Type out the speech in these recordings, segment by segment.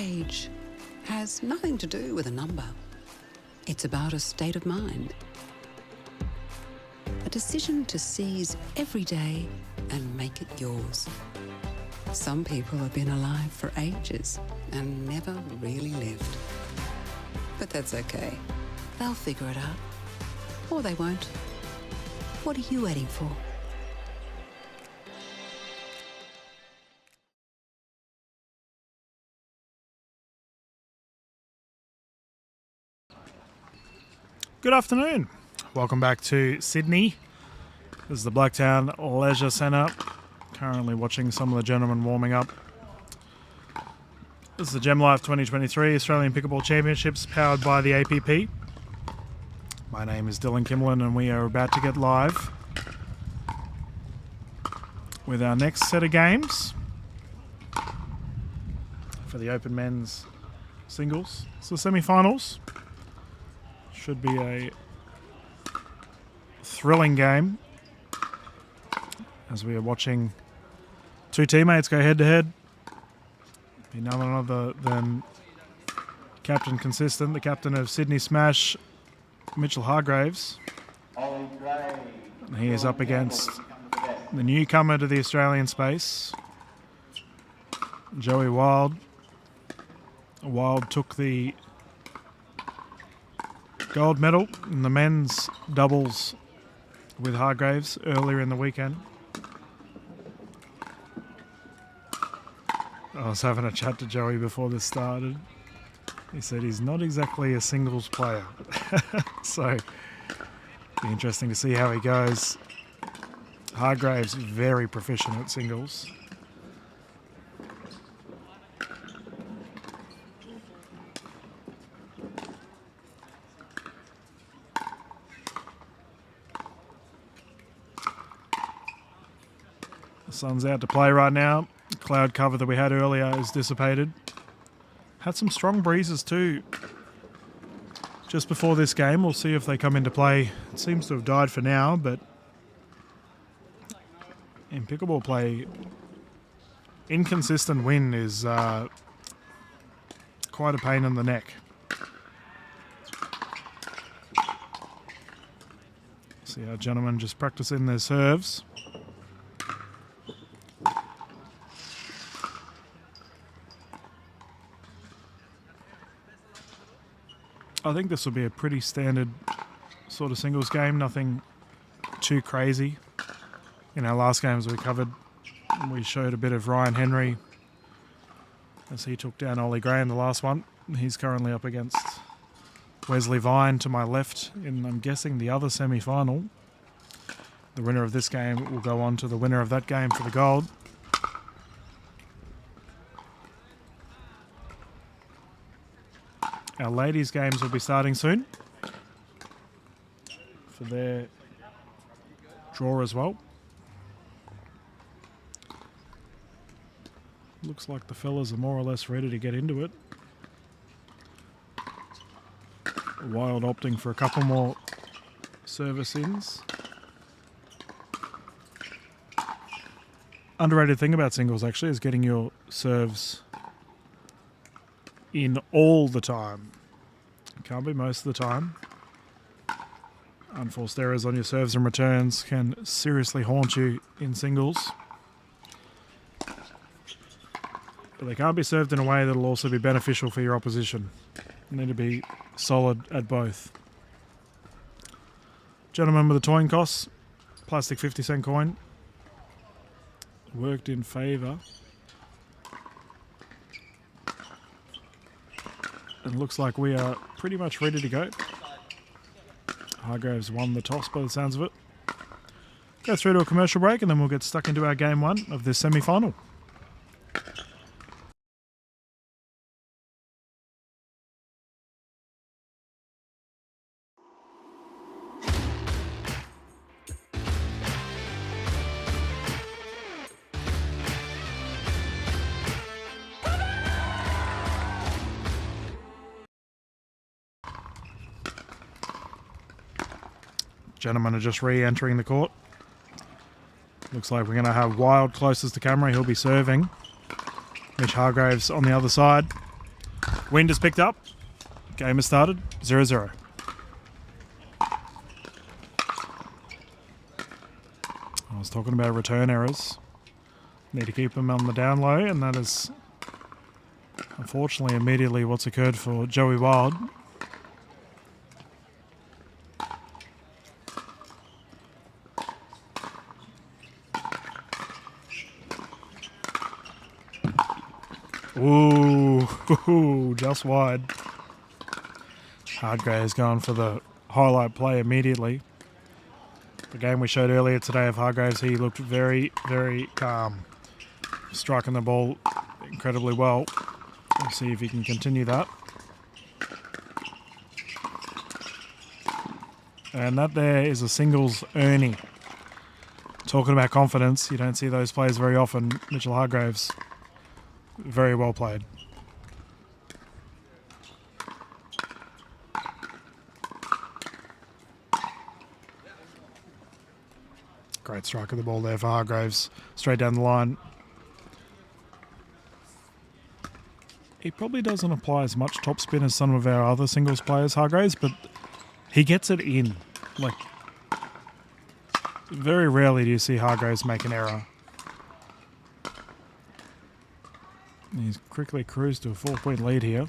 age has nothing to do with a number. It's about a state of mind. A decision to seize every day and make it yours. Some people have been alive for ages and never really lived. But that's okay. They'll figure it out. Or they won't. What are you waiting for? Good afternoon. Welcome back to Sydney. This is the Blacktown Leisure Centre. Currently watching some of the gentlemen warming up. This is the GemLife 2023 Australian Pickleball Championships powered by the APP. My name is Dylan Kimberlin and we are about to get live with our next set of games for the Open Men's Singles. It's the semi-finals. Should be a thrilling game as we are watching two teammates go head-to-head. Be none other than Captain Consistent, the captain of Sydney Smash, Mitchell Hargreaves. And he is up against the newcomer to the Australian space, Joey Wild. Wild took the gold medal in the men's doubles with Hargreaves earlier in the weekend. I was having a chat to Joey before this started. He said he's not exactly a singles player. So, be interesting to see how he goes. Hargreaves very proficient at singles. The sun's out to play right now. The cloud cover that we had earlier is dissipated. Had some strong breezes too just before this game. We'll see if they come into play. It seems to have died for now, but in pickleball play, inconsistent wind is quite a pain in the neck. See our gentlemen just practicing their serves. I think this will be a pretty standard sort of singles game, nothing too crazy. In our last games we covered, we showed a bit of Ryan Henry as he took down Ollie Graham the last one. He's currently up against Wesley Vine to my left in, I'm guessing, the other semi-final. The winner of this game will go on to the winner of that game for the gold. Our ladies' games will be starting soon for their draw as well. Looks like the fellas are more or less ready to get into it. Wild opting for a couple more service ins. Underrated thing about singles actually is getting your serves in all the time. Can't be most of the time. Unforced errors on your serves and returns can seriously haunt you in singles. But they can't be served in a way that'll also be beneficial for your opposition. You need to be solid at both. Gentleman with the toying costs, plastic 50-cent coin. Worked in favour. It looks like we are pretty much ready to go. Hargreaves won the toss by the sounds of it. Go through to a commercial break and then we'll get stuck into our game one of this semi-final. Gentlemen are just re-entering the court. Looks like we're going to have Wild closest to camera. He'll be serving. Mitch Hargreaves on the other side. Wind has picked up. Game has started. 0-0. I was talking about return errors. Need to keep them on the down low, and that is unfortunately immediately what's occurred for Joey Wild. Ooh, just wide. Hargreaves going for the highlight play immediately. The game we showed earlier today of Hargreaves, he looked very, very calm. Striking the ball incredibly well. We'll see if he can continue that. And that there is a singles Ernie. Talking about confidence, you don't see those plays very often. Mitchell Hargreaves, very well played. Great strike of the ball there for Hargreaves. Straight down the line. He probably doesn't apply as much topspin as some of our other singles players, Hargreaves, but he gets it in. Like, very rarely do you see Hargreaves make an error. He's quickly cruised to a 4-point lead here.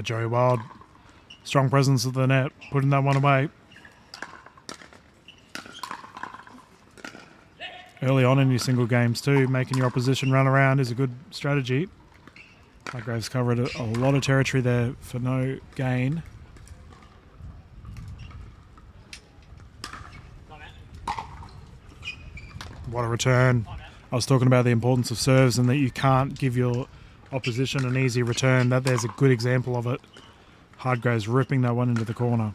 Joey Wild, strong presence of the net, putting that one away. Early on in your single games too, making your opposition run around is a good strategy. Hargreaves covered a lot of territory there for no gain. What a return. I was talking about the importance of serves and that you can't give your opposition an easy return. There's a good example of it. Hargreaves ripping that one into the corner.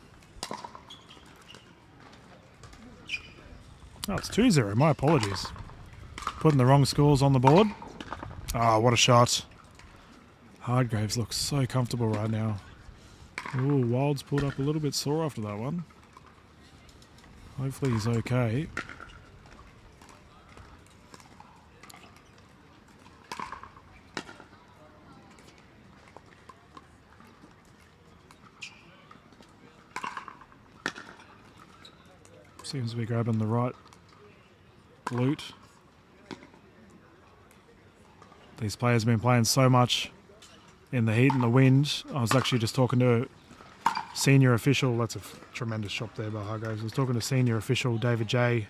Oh, it's 2-0. My apologies. Putting the wrong scores on the board. Oh, what a shot. Hargreaves looks so comfortable right now. Ooh, Wild's pulled up a little bit sore after that one. Hopefully he's okay. Seems to be grabbing the right glute. These players have been playing so much in the heat and the wind. I was actually just talking to a senior official. That's a tremendous shot there by Hargreaves. I was talking to senior official David J.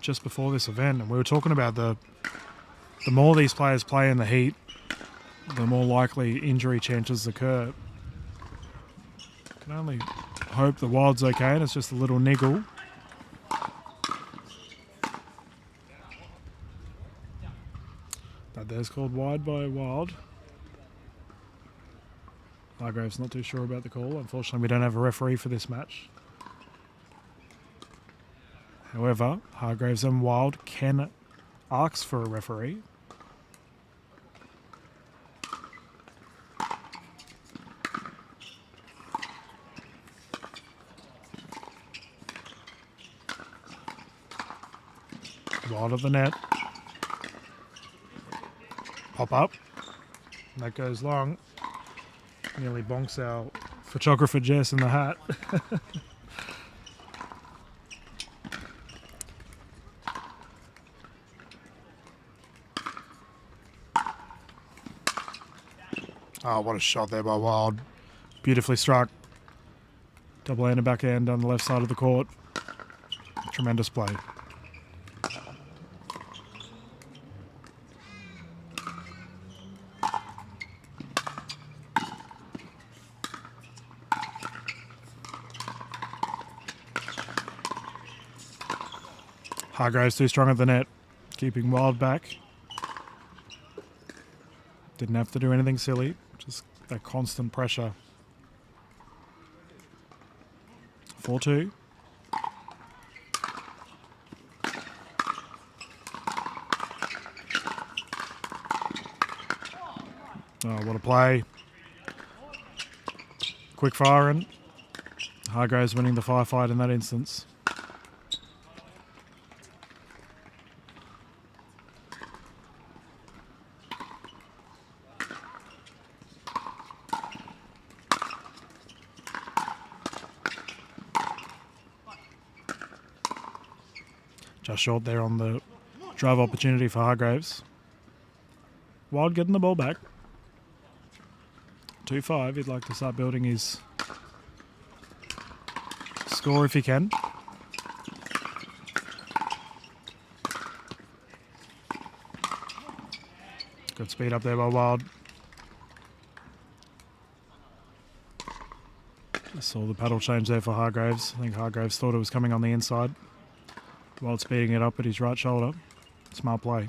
just before this event, and we were talking about the more these players play in the heat, the more likely injury chances occur. Can only hope the Wild's okay and it's just a little niggle. That there's called wide by Wild. Hargreaves not too sure about the call. Unfortunately, we don't have a referee for this match. However, Hargreaves and Wild can ask for a referee. Wild of the net. Pop up. And that goes long. Nearly bonks our photographer Jess in the hat. Oh, what a shot there by Wild. Beautifully struck. Double-handed backhand down the left side of the court. Tremendous play. Hargreaves too strong at the net, keeping Wild back. Didn't have to do anything silly, just that constant pressure. 4-2. Oh, what a play. quick firing. Hargreaves winning the firefight in that instance. Just short there on the drive opportunity for Hargreaves. Wild getting the ball back. 2-5. He'd like to start building his score if he can. Good speed up there by Wild. Just saw the paddle change there for Hargreaves. I think Hargreaves thought it was coming on the inside. Wild speeding it up at his right shoulder. Smart play.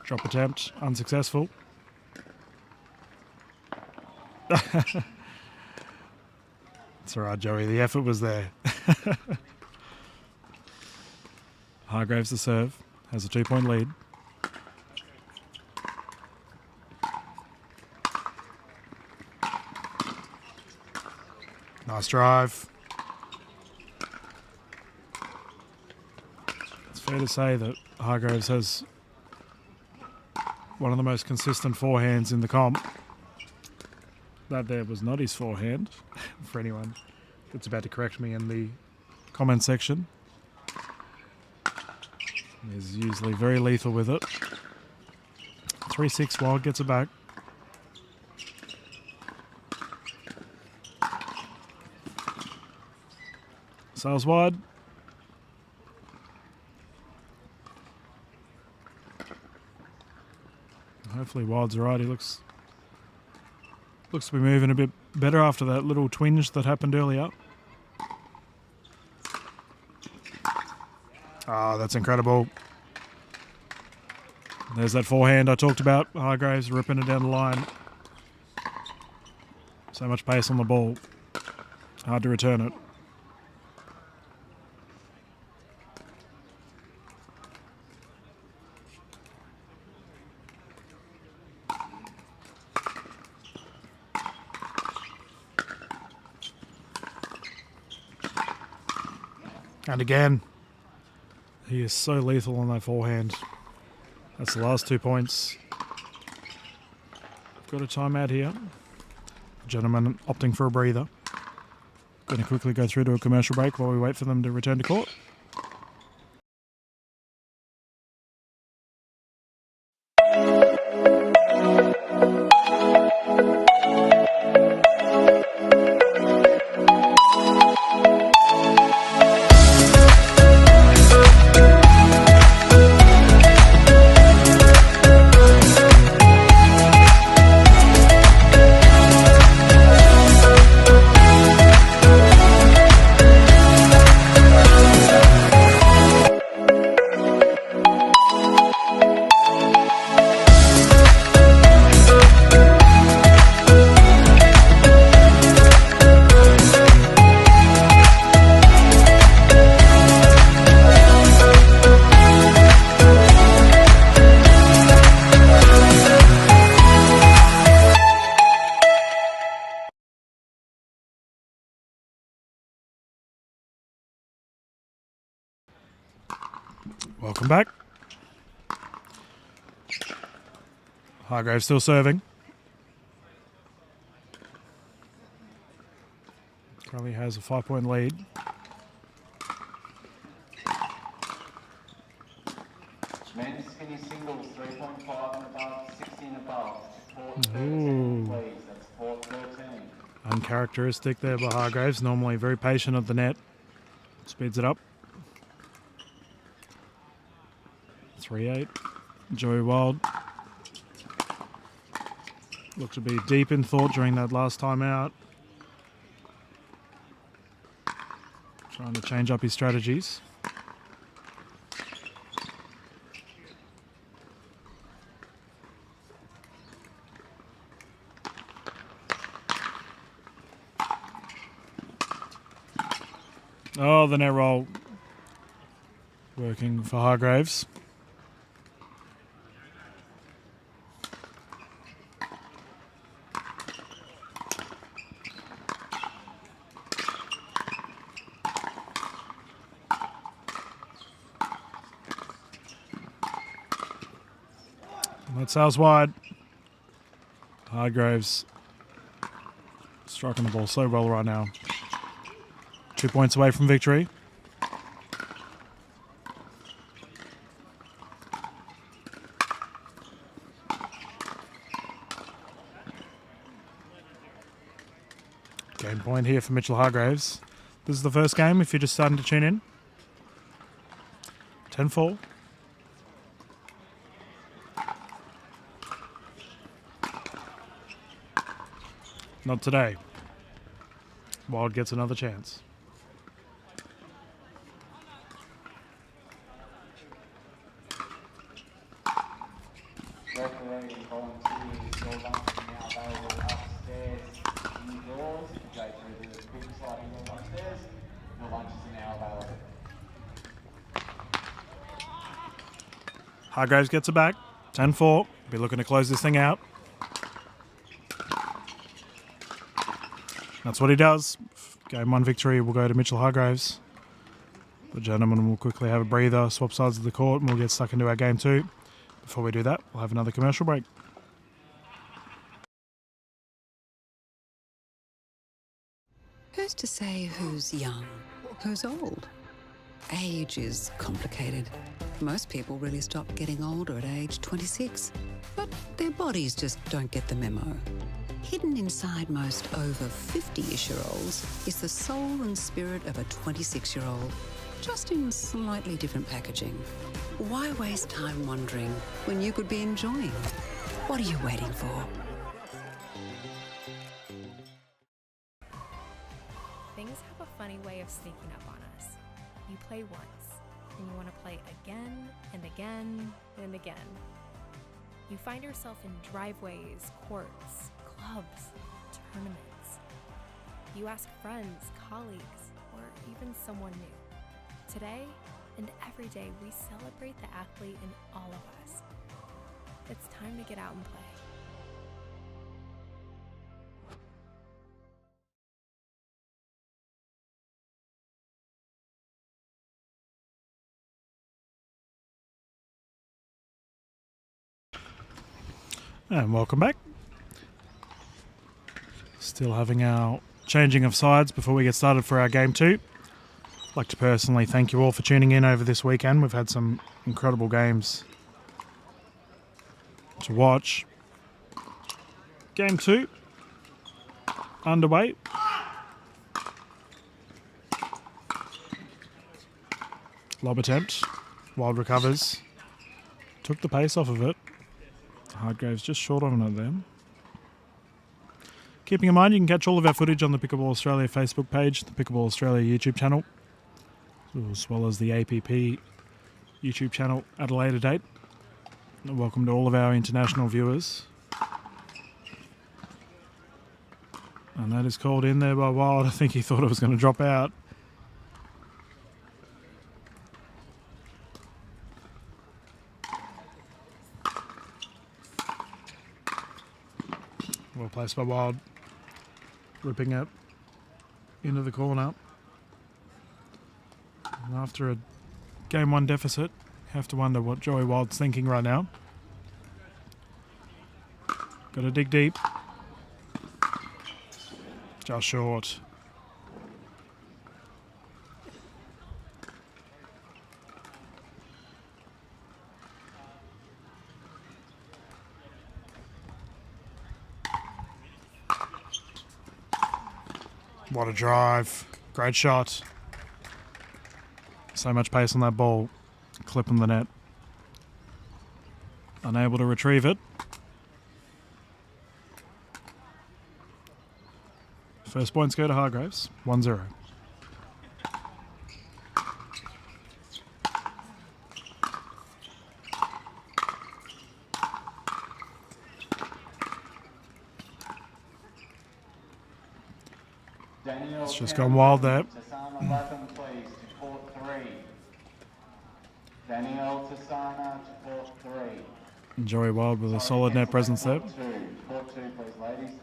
Drop attempt, unsuccessful. It's alright, Joey, the effort was there. Hargreaves to serve, has a 2-point lead. Nice drive. It's fair to say that Hargreaves has one of the most consistent forehands in the comp. That there was not his forehand, for anyone that's about to correct me in the comment section. He's usually very lethal with it. 3-6, Wild gets it back. Sails wide. Hopefully Wild's right. He looks to be moving a bit better after that little twinge that happened earlier. Ah, that's incredible. There's that forehand I talked about. Hargreaves ripping it down the line. So much pace on the ball. Hard to return it. And again, he is so lethal on that forehand. That's the last 2 points. I've got a timeout here. Gentlemen opting for a breather. Going to quickly go through to a commercial break while we wait for them to return to court. Welcome back. Hargreaves still serving. Currently has a 5-point lead. Men's skinny singles 3.5 and above, 16 above. Court 13, please. That's court 13. Uncharacteristic there by Hargreaves. Normally very patient at the net. Speeds it up. 3-8. Joey Wild looked to be deep in thought during that last time out. Trying to change up his strategies. Oh, the net roll. working for Hargreaves. That sails wide. Hargreaves striking the ball so well right now. 2 points away from victory. Game point here for Mitchell Hargreaves. This is the first game if you're just starting to tune in. 10-4. Not today. Wild gets another chance. Referee volunteers, your lunch is now available upstairs indoors. Go through the big sliding doors upstairs. Your lunches are now available. Hargreaves gets it back. 10-4. Be looking to close this thing out. That's what he does. Game 1 victory will go to Mitchell Hargreaves. The gentleman will quickly have a breather, swap sides of the court, and we'll get stuck into our game 2. Before we do that, we'll have another commercial break. Who's to say who's young, who's old? Age is complicated. Most people really stop getting older at age 26, but their bodies just don't get the memo. Hidden inside most over 50-ish-year-olds is the soul and spirit of a 26-year-old, just in slightly different packaging. Why waste time wondering when you could be enjoying? What are you waiting for? Things have a funny way of sneaking up on us. You play once, and you want to play again and again and again. You find yourself in driveways, courts, clubs, tournaments. You ask friends, colleagues, or even someone new. Today and every day, we celebrate the athlete in all of us. It's time to get out and play. And welcome back. Still having our changing of sides before we get started for our game 2. I'd like to personally thank you all for tuning in over this weekend. We've had some incredible games to watch. Game 2 underway. Lob attempt. Wild recovers. Took the pace off of it. Hargreaves just short on it there. Keeping in mind, you can catch all of our footage on the Pickleball Australia Facebook page, the Pickleball Australia YouTube channel, as well as the APP YouTube channel at a later date. And welcome to all of our international viewers. And that is called in there by Wild. I think he thought it was going to drop out. Well placed by Wild. Ripping it into the corner. And after a game 1 deficit, you have to wonder what Joey Wild's thinking right now. Got to dig deep. Just short. What a drive. Great shot. So much pace on that ball. Clipping the net. Unable to retrieve it. First points go to Hargreaves. 1-0. Daniel It's just gone wild there. to Sam 11, please, to court 3. Danielle Tassana to court 3. Joey Wild with a solid net presence there. Court 2. Court 2, please, ladies.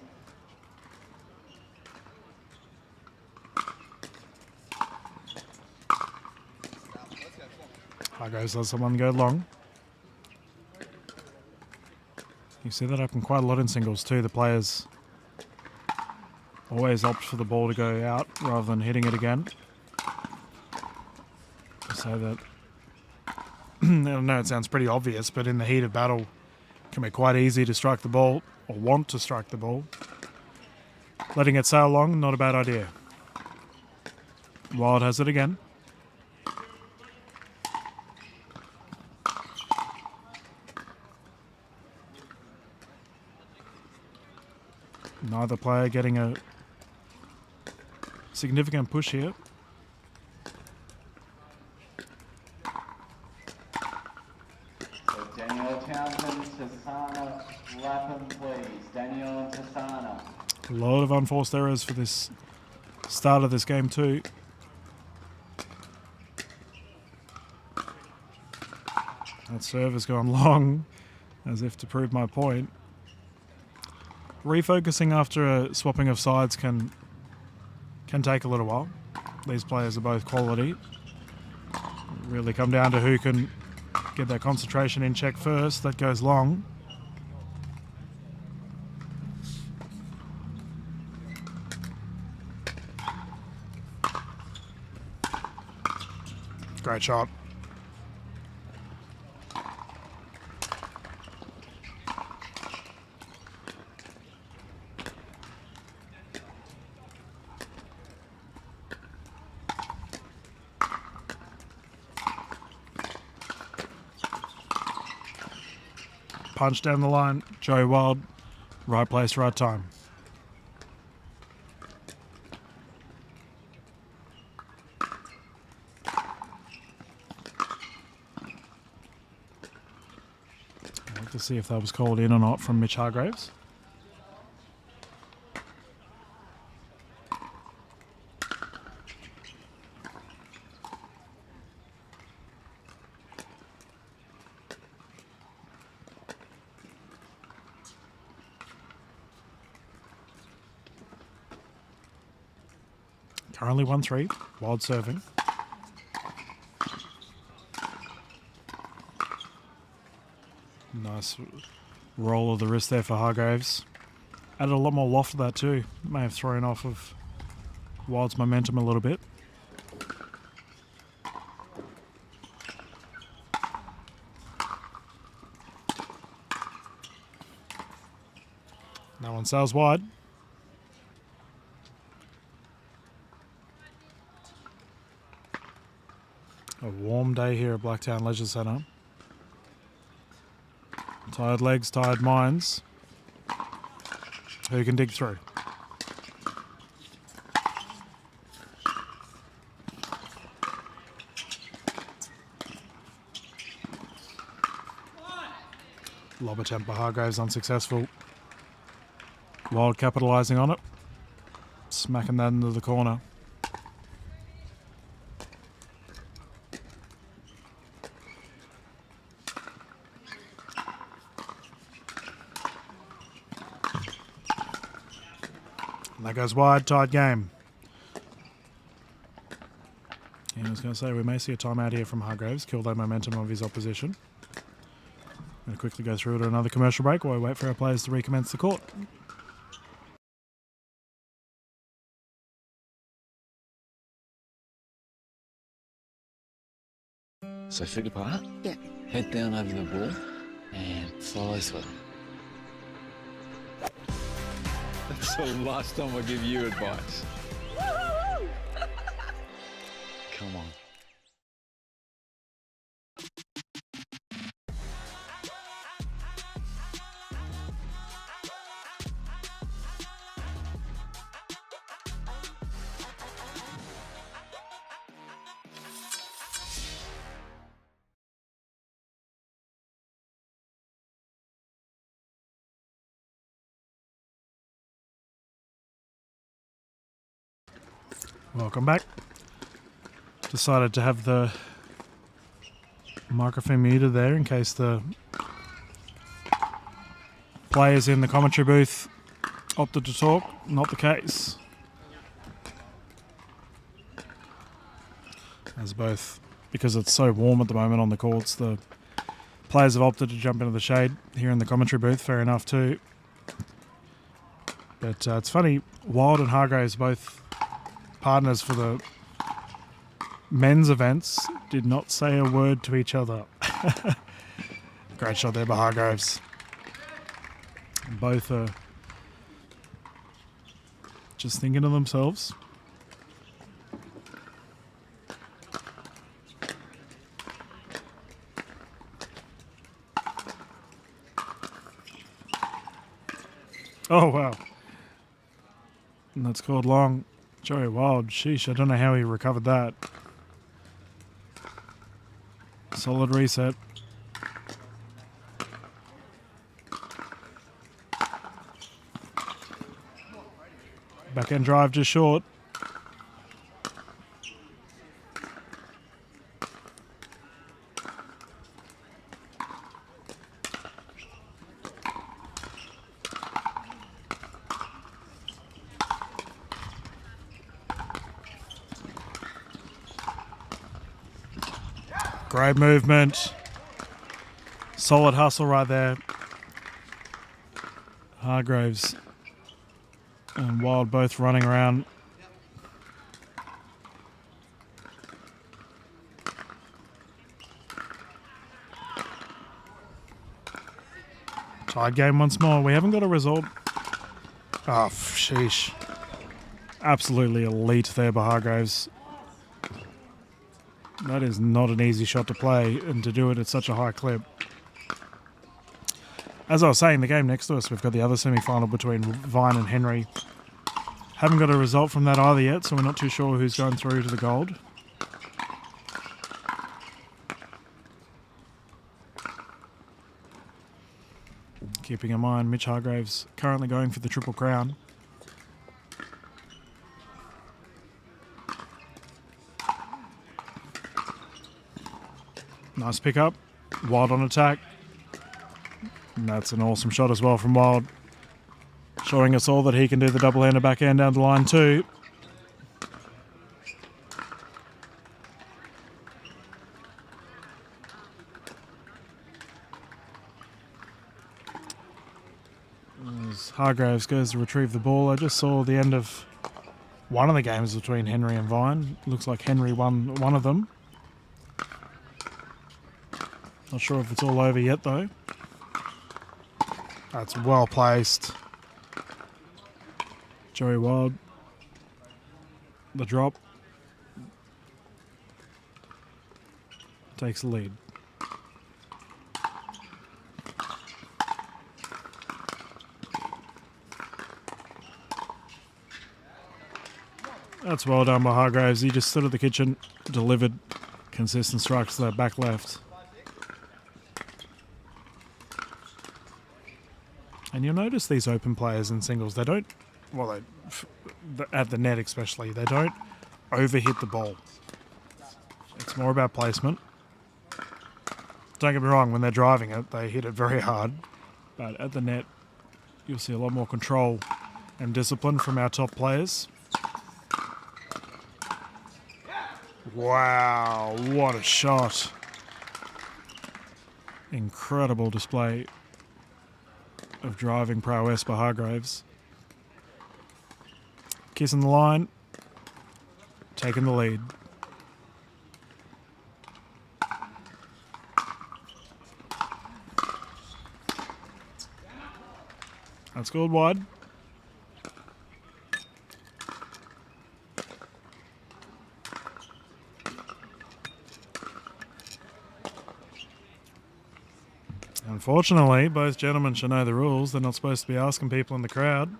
Hargreaves lets someone go long. You see that happen quite a lot in singles too. The players always opt for the ball to go out rather than hitting it again. So that, I know it sounds pretty obvious, but in the heat of battle, it can be quite easy to strike the ball or want to strike the ball. Letting it sail long, not a bad idea. Wild has it again. Neither player getting a significant push here. So Danielle Townsend, Tassana, Lapham, please. Danielle and Tassana. A lot of unforced errors for this start of this game too. That serve has gone long, as if to prove my point. Refocusing after a swapping of sides can take a little while. These players are both quality. Really come down to who can get that concentration in check first. That goes long. Great shot. Punch down the line. Joey Wild, right place, right time. I'd like to see if that was called in or not from Mitch Hargreaves. Currently 1-3, Wild serving. Nice roll of the wrist there for Hargreaves. Added a lot more loft to that too. May have thrown off of Wild's momentum a little bit. That one sails wide. A warm day here at Blacktown Leisure Centre. Tired legs, tired minds. Who can dig through? Lob attempt by Hargreaves unsuccessful. Wild capitalising on it. Smacking that into the corner. That goes wide, tied game. And I was going to say, we may see a timeout here from Hargreaves, kill that momentum of his opposition. I'm going to quickly go through to another commercial break while we wait for our players to recommence the court. So feet apart, Yeah. head down over the ball, and follow through. That's the last time I give you advice. Come on. Welcome back. Decided to have the Microphone muted there in case the players in the commentary booth opted to talk. Not the case. As both, because it's so warm at the moment on the courts, the players have opted to jump into the shade here in the commentary booth. Fair enough too. But it's funny, Wild and Hargreaves, both partners for the men's events, did not say a word to each other. Great shot there by Hargreaves. Both are just thinking to themselves. Oh, wow. And that's called long. Joey Wild, sheesh, I don't know how he recovered that. Solid reset. Backhand drive just short. Great movement. Solid hustle right there. Hargreaves and Wild both running around. Tied game once more. We haven't got a result. Oh, sheesh. Absolutely elite there by Hargreaves. That is not an easy shot to play, and to do it at such a high clip. As I was saying, the game next to us, we've got the other semi-final between Vine and Henry. Haven't got a result from that either yet, so we're not too sure who's going through to the gold. Keeping in mind, Mitch Hargreaves currently going for the Triple Crown. Nice pickup. Wild on attack. And that's an awesome shot as well from Wild. Showing us all that he can do the double-hander backhand down the line too. As Hargreaves goes to retrieve the ball, I just saw the end of one of the games between Henry and Vine. Looks like Henry won one of them. Not sure if it's all over yet though. That's well placed. Joey Wild. The drop. Takes the lead. That's well done by Hargreaves. He just stood at the kitchen, delivered consistent strikes to that back left. And you'll notice these open players in singles, they don't, well, at the net especially, they don't overhit the ball. It's more about placement. Don't get me wrong, when they're driving it, they hit it very hard. But at the net, you'll see a lot more control and discipline from our top players. Wow, what a shot. Incredible display of driving prowess by Hargreaves. Kissing the line, taking the lead. That's scored wide. Unfortunately, both gentlemen should know the rules. They're not supposed to be asking people in the crowd.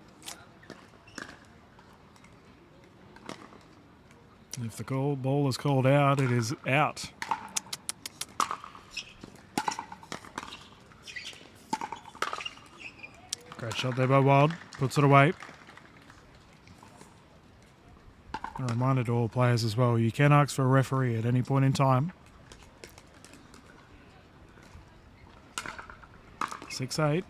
If the ball is called out, it is out. Great shot there by Wild. Puts it away. A reminder to all players as well, you can ask for a referee at any point in time. 6-8.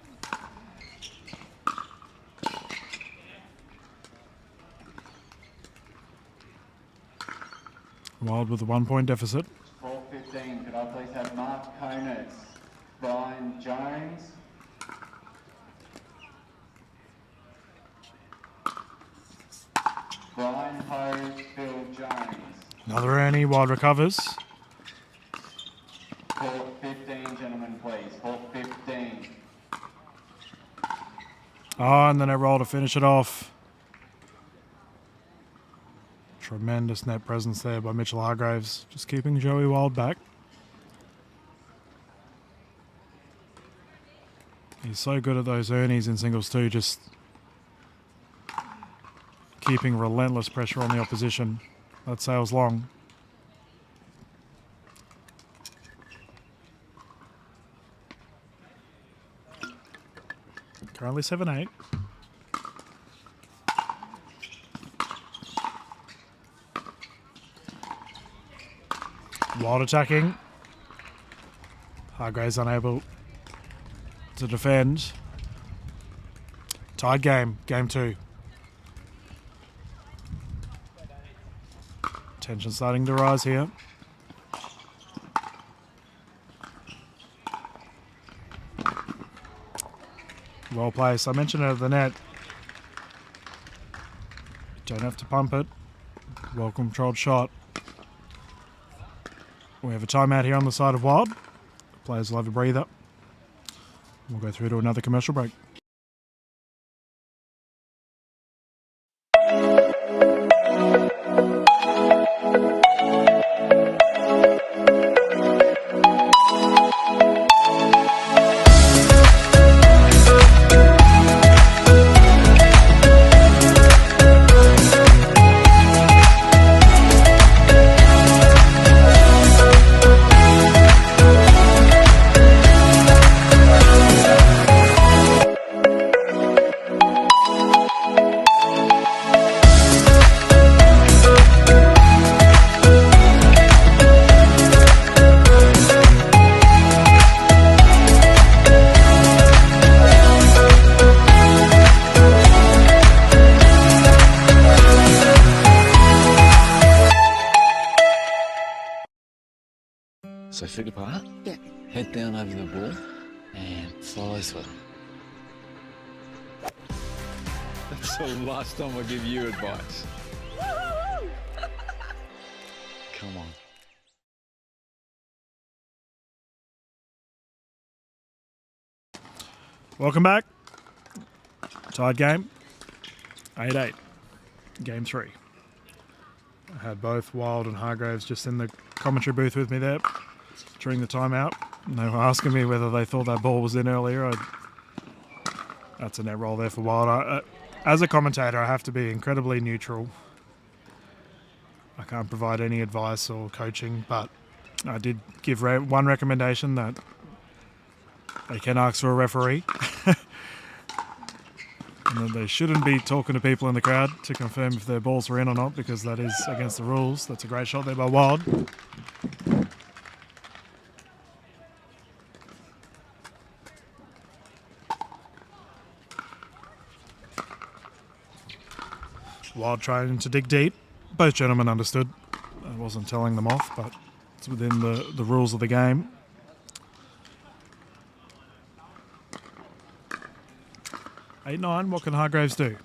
Wild with a 1-point deficit. 4:15. Could I please have Mark Conus, Brian Jones, Brian Ho, Phil Jones. Another Ernie. Wild recovers. 4:15, gentlemen, please. 4:15. Oh, and then a roll to finish it off. Tremendous net presence there by Mitchell Hargreaves, just keeping Joey Wild back. He's so good at those Ernies in singles too, just keeping relentless pressure on the opposition. That sails long. Currently 7-8. Wild attacking. Hargreaves unable to defend. Tied game. Game 2. Tension starting to rise here. Well placed. I mentioned it at the net. Don't have to pump it. Well controlled shot. We have a timeout here on the side of Wild. Players will have a breather. We'll go through to another commercial break. So feet apart. Yeah. Head down over the ball and follow through. That's the last time I give you advice. Come on. Welcome back. Tied game. 8-8. Game 3. I had both Wild and Hargreaves just in the commentary booth with me there during the timeout. And they were asking me whether they thought that ball was in earlier. That's a net roll there for Wild. As a commentator, I have to be incredibly neutral. I can't provide any advice or coaching, but I did give one recommendation that they can ask for a referee. And that they shouldn't be talking to people in the crowd to confirm if their balls were in or not, because that is against the rules. That's a great shot there by Wild. Wild trying to dig deep. Both gentlemen understood. I wasn't telling them off, but it's within the rules of the game. Eight, 9, what can Hargreaves do?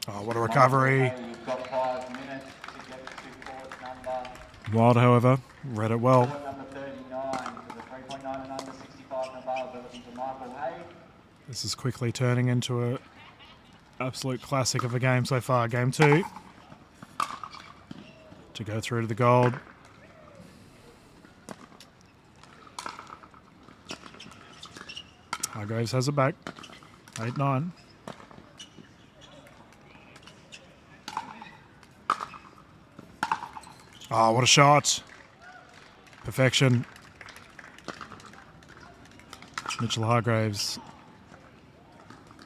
Oh, what a recovery. You've got 5 minutes to get to court number. Wild, however, read it well. Court number 39 for the 3.9 and under 65 and above. They're looking for Michael Hay. This is quickly turning into a absolute classic of a game so far. Game 2. To go through to the gold. Hargreaves has it back. 8, 9. Oh, what a shot. Perfection. Mitchell Hargreaves.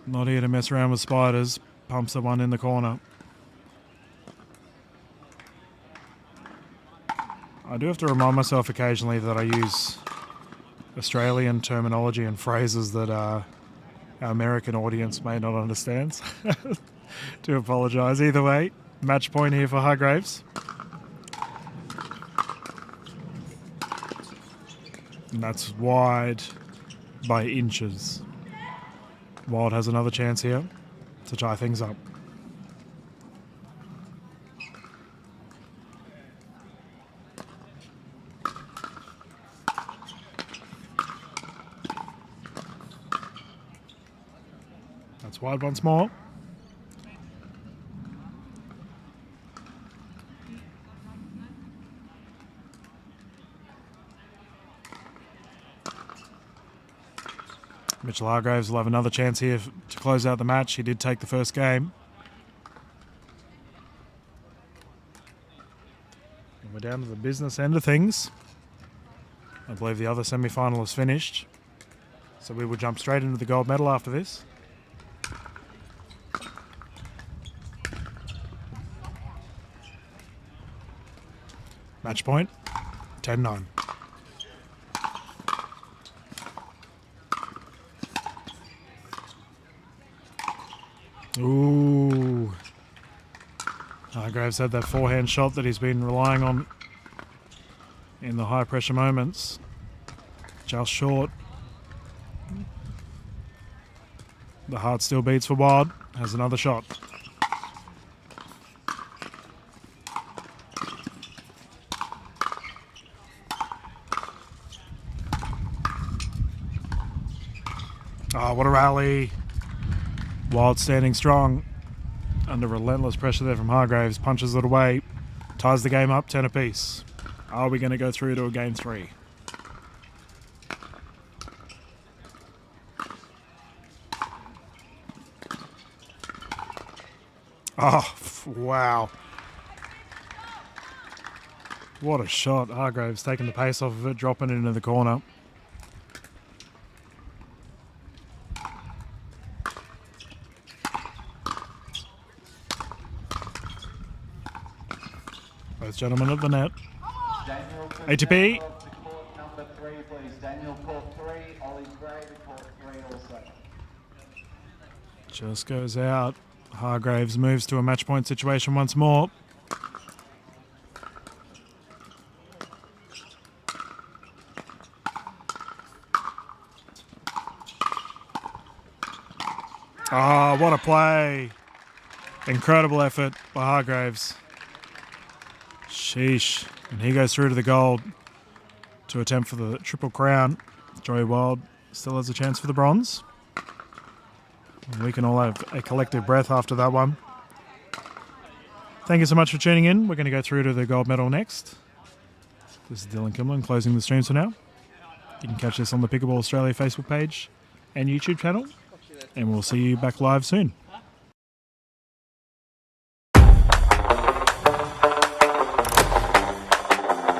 Not here to mess around with spiders. Pumps the one in the corner. I do have to remind myself occasionally that I use Australian terminology and phrases that our American audience may not understand. Do apologise. Either way, match point here for Hargreaves. And that's wide by inches. Wild has another chance here to tie things up. That's wide once more. Mitchell Hargreaves will have another chance here to close out the match. He did take the first game. And we're down to the business end of things. I believe the other semi-final is finished. So we will jump straight into the gold medal after this. Match point, 10-9. Ooh. Hargreaves had that forehand shot that he's been relying on in the high pressure moments. Just short. The heart still beats for Wild. Has another shot. Oh, what a rally. Wild standing strong under relentless pressure there from Hargreaves. Punches it away. Ties the game up 10 apiece. Are we going to go through to a game 3? Oh, wow. What a shot. Hargreaves taking the pace off of it, dropping it into the corner. Both gentlemen at the net. ATP. Court number 3, please. Daniel, court 3. Ollie Gray to court 3 also. Just goes out. Hargreaves moves to a match point situation once more. Oh, what a play. Incredible effort by Hargreaves. Sheesh. And he goes through to the gold to attempt for the Triple Crown. Joey Wild still has a chance for the bronze. And we can all have a collective breath after that one. Thank you so much for tuning in. We're going to go through to the gold medal next. This is Dylan Kimlin closing the streams for now. You can catch this on the Pickleball Australia Facebook page and YouTube channel. And we'll see you back live soon.